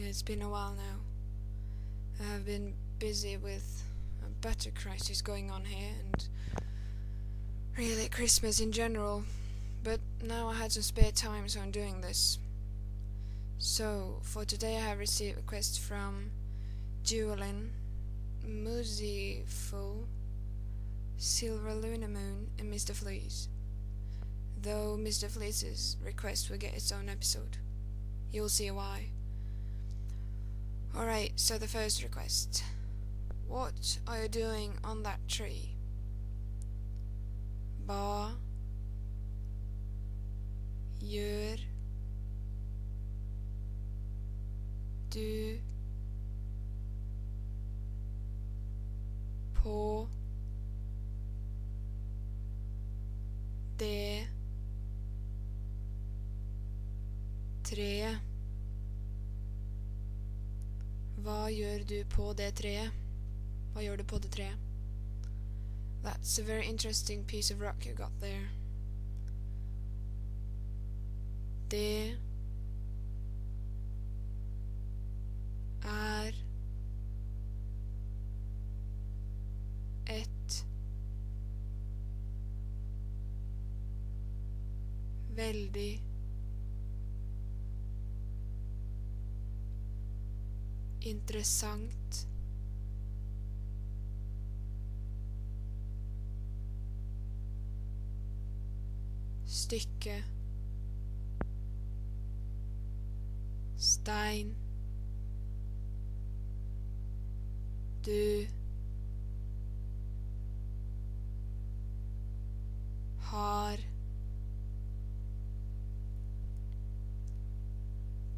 It's been a while now. I have been busy with a butter crisis going on here and really Christmas in general, but now I had some spare time, so I'm doing this. So, for today I have received requests from Duelin, Musiful, Silver Lunar Moon and Mr. Fleece. Though Mr. Fleece's request will get its own episode. You'll see why. Alright, so the first request. What are you doing on that tree? Hva gjør du på det treet? Hva gjør du på det treet? Hva gjør du på det treet? That's a very interesting piece of rock you got there. Det er et veldig interessant stykke stein du har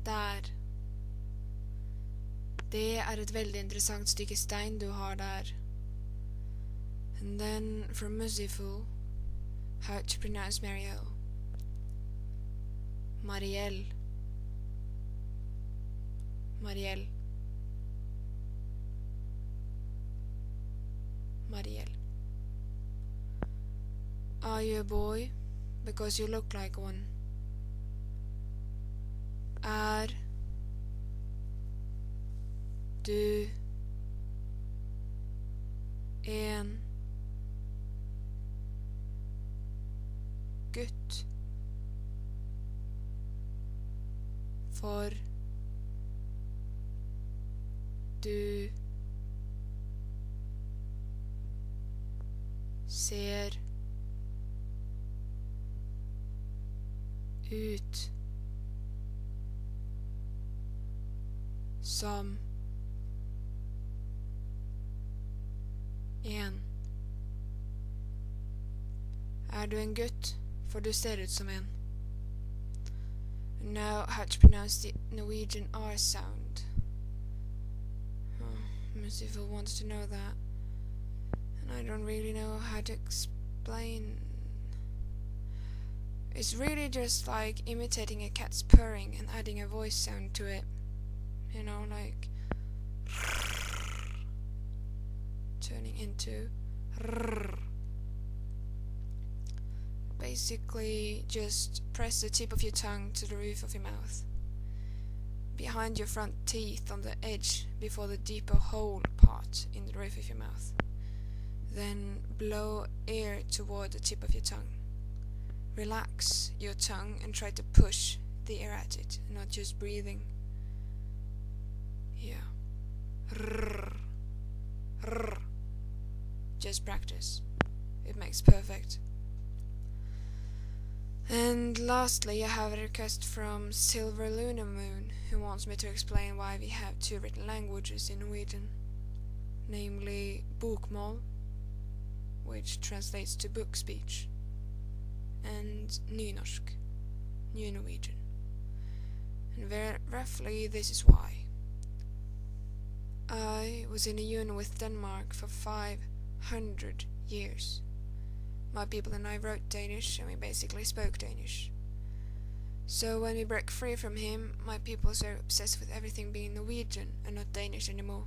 der. Det er et veldig interessant stykke stein du har der. And then from Musiful, how to pronounce Marielle. Marielle. Marielle. Marielle. Are you a boy? Because you look like one. Er du en gutt? For du ser ut som en. Er du en gutt? For du ser ut som en. Now how to pronounce the Norwegian R sound. Merciful wants to know that. And I don't really know how to explain. It's really just like imitating a cat's purring and adding a voice sound to it. You know, like turning into basically just press the tip of your tongue to the roof of your mouth, behind your front teeth on the edge before the deeper hole part in the roof of your mouth. Then blow air toward the tip of your tongue. Relax your tongue and try to push the air at it, not just breathing. Yeah. Just practice. It makes perfect. And lastly, I have a request from Silver Lunar Moon, who wants me to explain why we have two written languages in Norwegian, namely bokmål, which translates to book speech, and nynorsk, New Norwegian. And very roughly this is why. I was in a union with Denmark for 500 years. My people and I wrote Danish and we basically spoke Danish. So when we broke free from him, my people were obsessed with everything being Norwegian and not Danish anymore.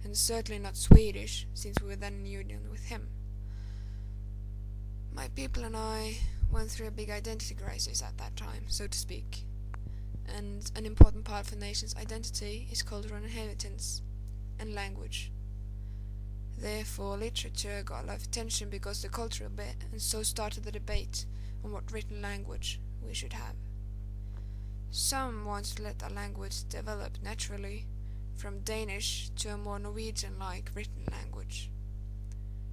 And certainly not Swedish, since we were then in union with him. My people and I went through a big identity crisis at that time, so to speak. and an important part of a nation's identity is cultural inheritance and language. Therefore, literature got a lot of attention because of the cultural bit, and so started the debate on what written language we should have. Some wanted to let our language develop naturally, from Danish to a more Norwegian-like written language.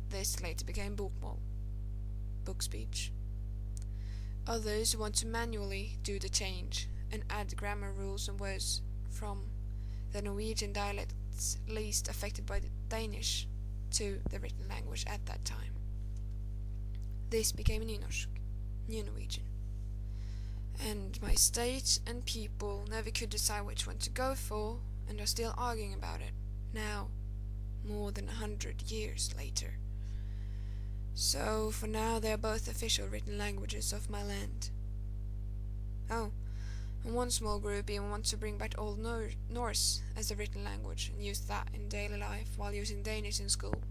This later became bokmål, book speech. Others want to manually do the change and add grammar rules and words from the Norwegian dialects least affected by the Danish to the written language at that time. This became Nynorsk, New Norwegian. And my state and people never could decide which one to go for, and are still arguing about it, now, more than 100 years later. So, for now, they are both official written languages of my land. Oh, and one small group even wants to bring back Old Norse as a written language and use that in daily life while using Danish in school.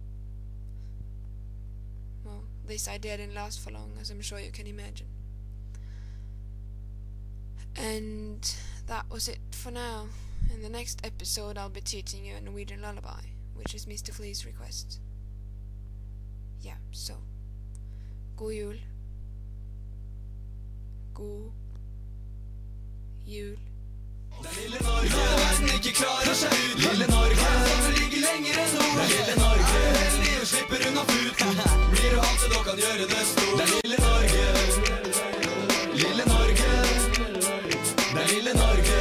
Well, this idea didn't last for long, as I'm sure you can imagine. And that was it for now. In the next episode I'll be teaching you a Norwegian lullaby, which is Mr. Flea's request. Yeah, so God jul. God jul. Det er lille Norge, verden ikke klarer seg ut. Lille Norge, som ligger lenger enn nord. Det er lille Norge, heldig og slipper unna futen. Blir du alt, så da kan gjøre det stort. Det er lille Norge, lille Norge. Det er lille Norge.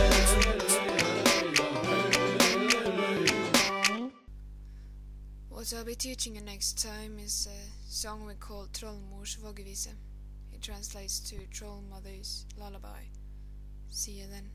What I'll be teaching you next time is a song we call Trollmors Voggevise. It translates to Troll Mother's Lullaby. See you then.